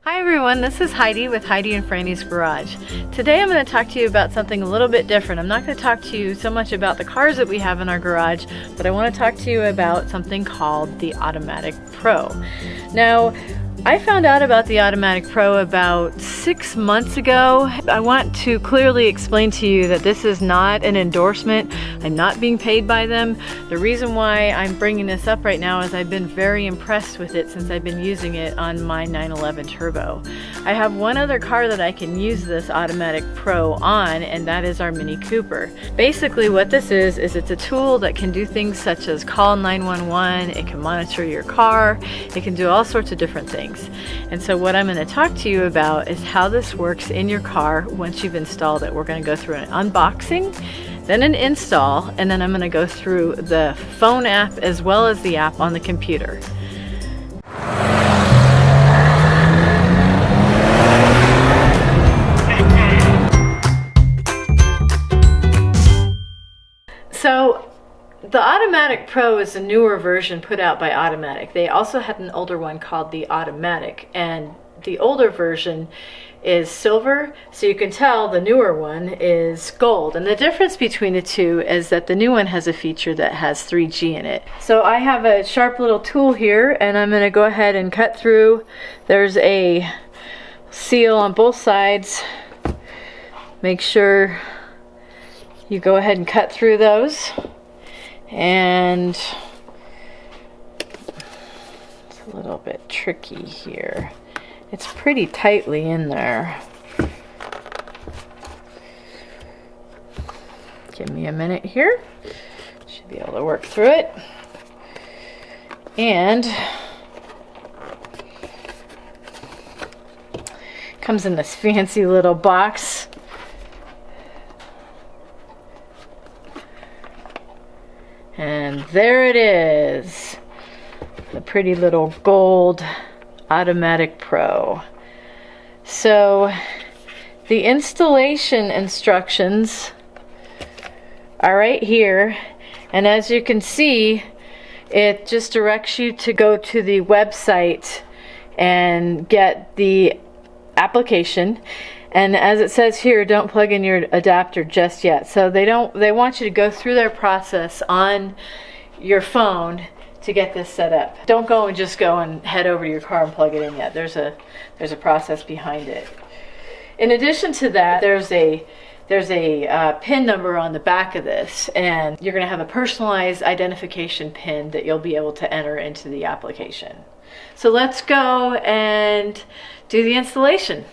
Hi everyone, this is Heidi with Heidi and Franny's Garage. Today I'm going to talk to you about something a little bit different. I'm not going to talk to you so much about the cars that we have in our garage, but I want to talk to you about something called the Automatic Pro. Now, I found out about the Automatic Pro about 6 months ago. I want to clearly explain to you that this is not an endorsement. I'm not being paid by them. The reason why I'm bringing this up right now is I've been very impressed with it since I've been using it on my 911 Turbo. I have one other car that I can use this Automatic Pro on, and that is our Mini Cooper. Basically what this is it's a tool that can do things such as call 911, it can monitor your car, it can do all sorts of different things. And so what I'm going to talk to you about is how this works in your car once you've installed it. We're going to go through an unboxing, then an install, and then I'm going to go through the phone app as well as the app on the computer. So the Automatic Pro is a newer version put out by Automatic. They also had an older one called the Automatic, and the older version is silver, so you can tell the newer one is gold. And the difference between the two is that the new one has a feature that has 3G in it. So I have a sharp little tool here, and I'm going to go ahead and cut through. There's a seal on both sides. Make sure you go ahead and cut through those. And it's a little bit tricky here. It's pretty tightly in there. Give me a minute here. Should be able to work through it. And comes in this fancy little box. And there it is, the pretty little gold Automatic Pro. So the installation instructions are right here, and as you can see, it just directs you to go to the website and get the application. And as it says here, don't plug in your adapter just yet. So they want you to go through their process on your phone to get this set up. Don't go and just go and head over to your car and plug it in yet. There's a process behind it. In addition to that, there's a PIN number on the back of this, and you're going to have a personalized identification PIN that you'll be able to enter into the application. So let's go and do the installation.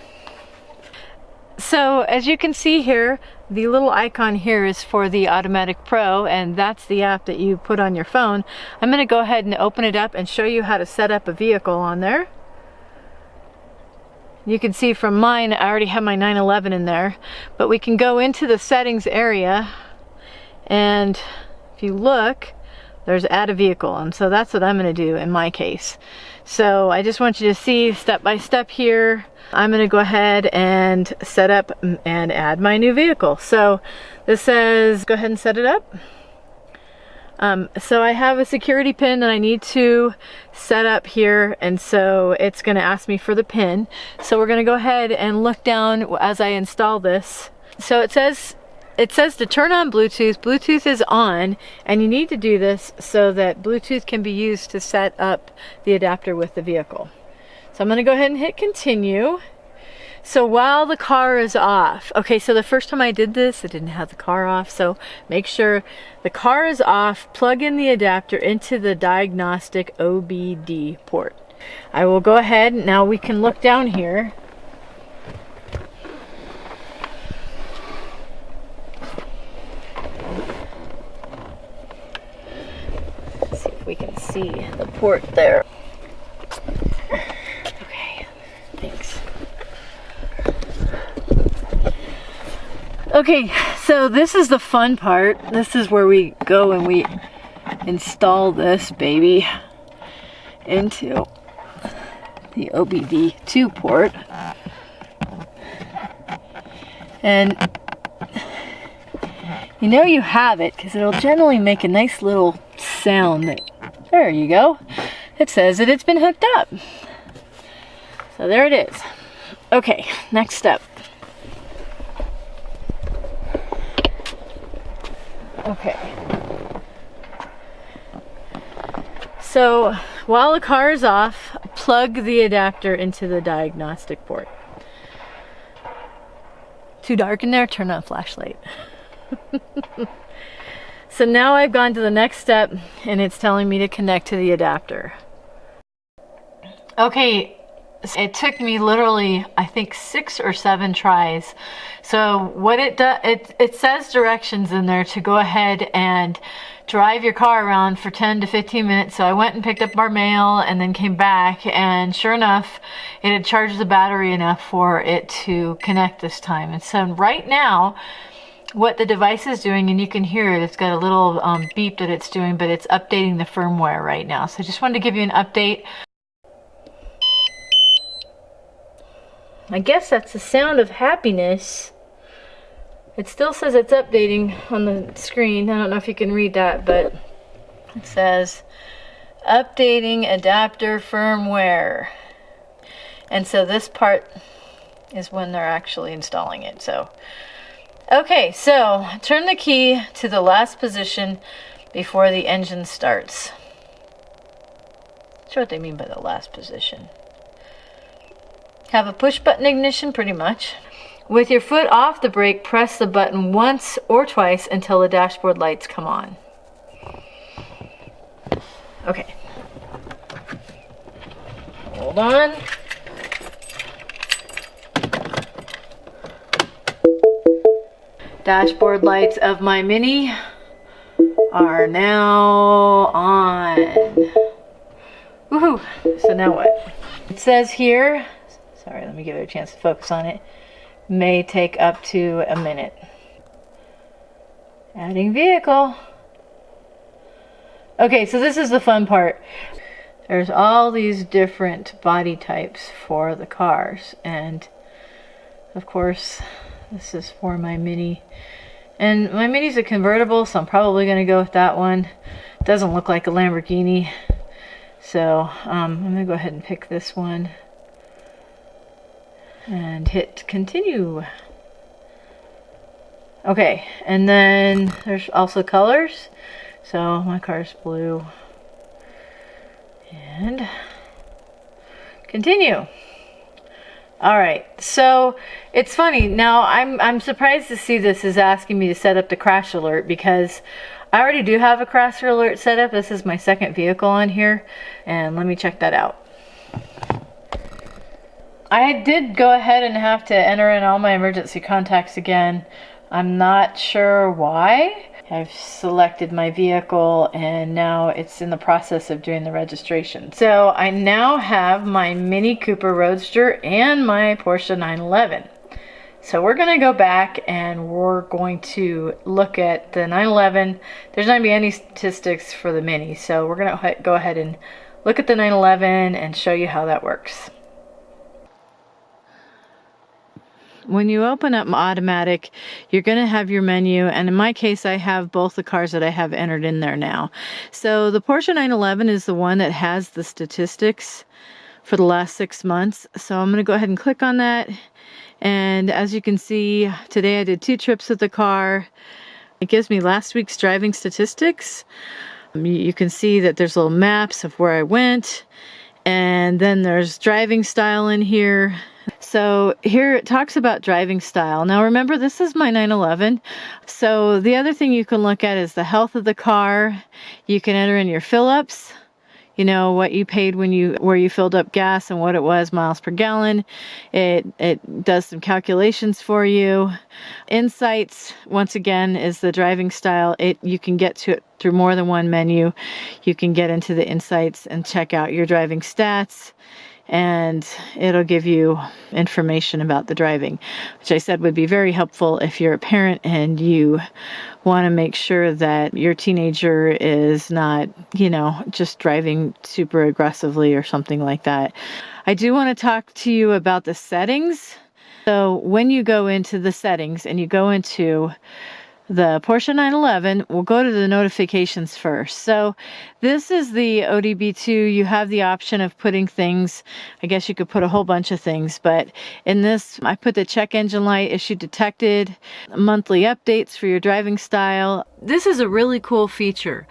So as you can see here, the little icon here is for the Automatic Pro, and that's the app that you put on your phone. I'm going to go ahead and open it up and show you how to set up a vehicle on there. You can see from mine, I already have my 911 in there, but we can go into the settings area, and if you look, there's add a vehicle, and so that's what I'm going to do in my case. So I just want you to see step by step here. I'm going to go ahead and set up and add my new vehicle. So this says go ahead and set it up. So I have a security pin that I need to set up here, and so it's going to ask me for the pin. So we're going to go ahead and look down as I install this. So it says to turn on Bluetooth. Bluetooth is on, and you need to do this so that Bluetooth can be used to set up the adapter with the vehicle. So I'm going to go ahead and hit continue. So while the car is off, okay, so the first time I did this, I didn't have the car off, so make sure the car is off, plug in the adapter into the diagnostic OBD port. I will go ahead, now we can look down here. Let's see if we can see the port there. Thanks. Okay, so this is the fun part. This is where we go and we install this baby into the OBD2 port. And you know you have it because it'll generally make a nice little sound that, there you go. It says that it's been hooked up. So there it is. Okay, next step. Okay. So while the car is off, plug the adapter into the diagnostic port. Too dark in there? Turn on flashlight. So now I've gone to the next step and it's telling me to connect to the adapter. Okay, it took me literally, I think 6 or 7 tries. So what it does, it says directions in there to go ahead and drive your car around for 10 to 15 minutes. So I went and picked up our mail and then came back, and sure enough, it had charged the battery enough for it to connect this time. And so right now, what the device is doing, and you can hear it, it's got a little beep that it's doing, but it's updating the firmware right now. So I just wanted to give you an update. I guess that's the sound of happiness. It still says it's updating on the screen. I don't know if you can read that, but it says updating adapter firmware. And so this part is when they're actually installing it. So, okay, so turn the key to the last position before the engine starts. Not sure what they mean by the last position. Have a push button ignition, pretty much. With your foot off the brake, press the button once or twice until the dashboard lights come on. Okay. Hold on. Dashboard lights of my Mini are now on. Woohoo! So now what? It says here, sorry, let me give it a chance to focus on it. May take up to a minute. Adding vehicle. Okay, so this is the fun part. There's all these different body types for the cars, and of course this is for my Mini, and my Mini's a convertible, so I'm probably gonna go with that one. It doesn't look like a Lamborghini, so I'm gonna go ahead and pick this one and hit continue. Okay, and then there's also colors. So my car's blue. And continue. All right, so it's funny. Now I'm surprised to see this is asking me to set up the crash alert, because I already do have a crash alert set up. This is my second vehicle on here, and let me check that out. I did go ahead and have to enter in all my emergency contacts again. I'm not sure why. I've selected my vehicle and now it's in the process of doing the registration. So I now have my Mini Cooper Roadster and my Porsche 911. So we're going to go back and we're going to look at the 911. There's not going to be any statistics for the Mini, so we're going to go ahead and look at the 911 and show you how that works. When you open up automatic, you're going to have your menu, and in my case I have both the cars that I have entered in there now. So the Porsche 911 is the one that has the statistics for the last 6 months. So I'm going to go ahead and click on that, and as you can see, today I did 2 trips with the car. It gives me last week's driving statistics. You can see that there's little maps of where I went, and then there's driving style in here. So here it talks about driving style. Now remember, this is my 911. So the other thing you can look at is the health of the car. You can enter in your fill-ups, you know, what you paid where you filled up gas and what it was miles per gallon. It does some calculations for you. Insights, once again, is the driving style. You can get to it through more than one menu. You can get into the insights and check out your driving stats, and it'll give you information about the driving, which I said would be very helpful if you're a parent and you want to make sure that your teenager is not, you know, just driving super aggressively or something like that. I do want to talk to you about the settings. So when you go into the settings and you go into the Porsche 911, we'll go to the notifications first. So this is the ODBII. You have the option of putting things, I guess you could put a whole bunch of things, but in this, I put the check engine light, issue detected, monthly updates for your driving style. This is a really cool feature.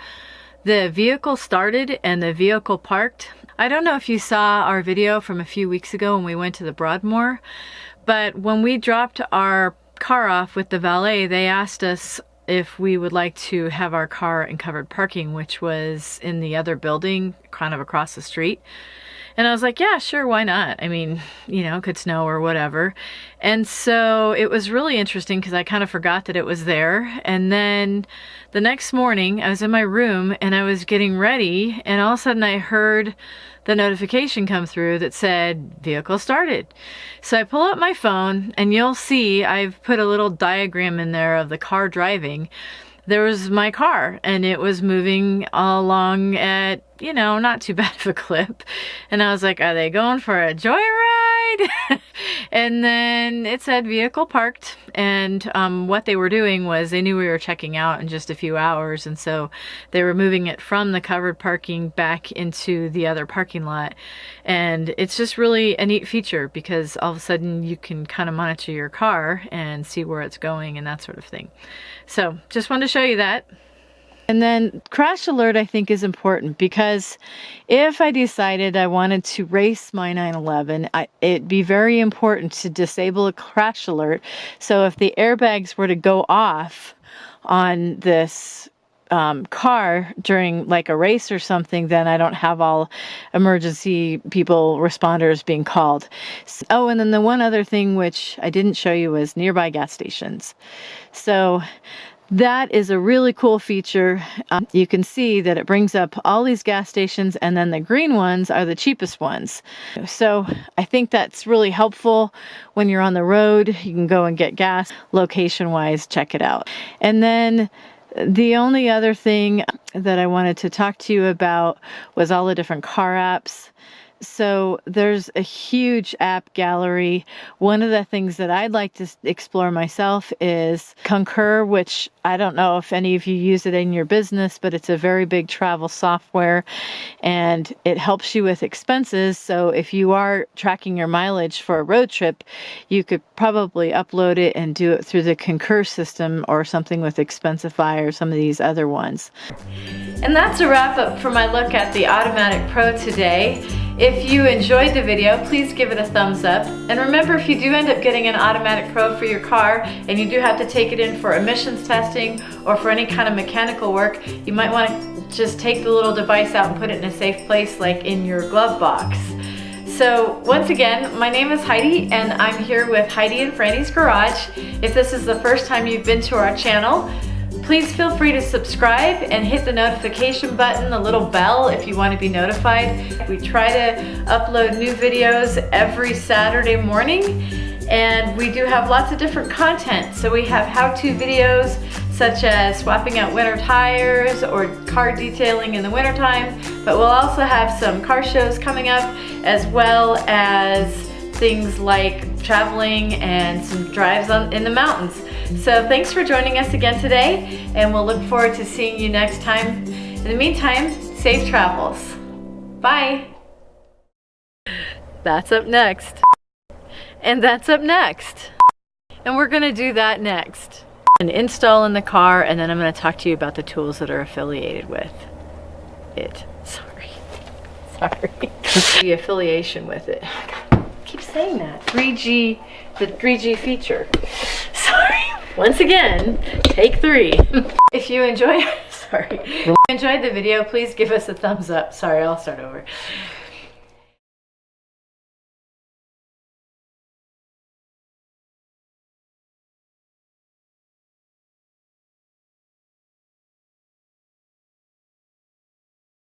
The vehicle started and the vehicle parked. I don't know if you saw our video from a few weeks ago when we went to the Broadmoor, but when we dropped our car off with the valet, they asked us if we would like to have our car in covered parking, which was in the other building kind of across the street. And I was like, yeah, sure, why not? I mean, you know, it could snow or whatever. And so it was really interesting because I kind of forgot that it was there. And then the next morning I was in my room and I was getting ready, and all of a sudden I heard the notification come through that said vehicle started. So I pull up my phone and you'll see I've put a little diagram in there of the car driving. There was my car and it was moving along at, you know, not too bad of a clip. And I was like, are they going for a joyride? And then it said vehicle parked. And what they were doing was they knew we were checking out in just a few hours. And so they were moving it from the covered parking back into the other parking lot. And it's just really a neat feature because all of a sudden you can kind of monitor your car and see where it's going and that sort of thing. So just wanted to show you that. And then crash alert, I think, is important because if I decided I wanted to race my 911, it'd be very important to disable a crash alert. So if the airbags were to go off on this car during like a race or something, then I don't have all emergency people, responders being called. Oh, and then the one other thing which I didn't show you was nearby gas stations. So that is a really cool feature. You can see that it brings up all these gas stations, and then the green ones are the cheapest ones. So I think that's really helpful when you're on the road. You can go and get gas location-wise, check it out. And then the only other thing that I wanted to talk to you about was all the different car apps. So there's a huge app gallery. One of the things that I'd like to explore myself is Concur, which I don't know if any of you use it in your business, but it's a very big travel software and it helps you with expenses. So if you are tracking your mileage for a road trip, you could probably upload it and do it through the Concur system or something with Expensify or some of these other ones. And that's a wrap up for my look at the Automatic Pro today. If you enjoyed the video, please give it a thumbs up. And remember, if you do end up getting an Automatic Pro for your car and you do have to take it in for emissions testing or for any kind of mechanical work, you might want to just take the little device out and put it in a safe place like in your glove box. So once again, my name is Heidi and I'm here with Heidi and Franny's Garage. If this is the first time you've been to our channel, please feel free to subscribe and hit the notification button, the little bell, if you want to be notified. We try to upload new videos every Saturday morning, and we do have lots of different content. So we have how-to videos such as swapping out winter tires or car detailing in the wintertime, but we'll also have some car shows coming up as well as things like traveling and some drives in the mountains. So thanks for joining us again today, and we'll look forward to seeing you next time. In the meantime, safe travels. Bye. That's up next. And that's up next. And we're gonna do that next. And install in the car, and then I'm gonna talk to you about the tools that are affiliated with it. Sorry. The affiliation with it. Keep saying that. 3G, the 3G feature. Sorry. Once again, take 3. If you enjoyed the video, please give us a thumbs up. Sorry, I'll start over.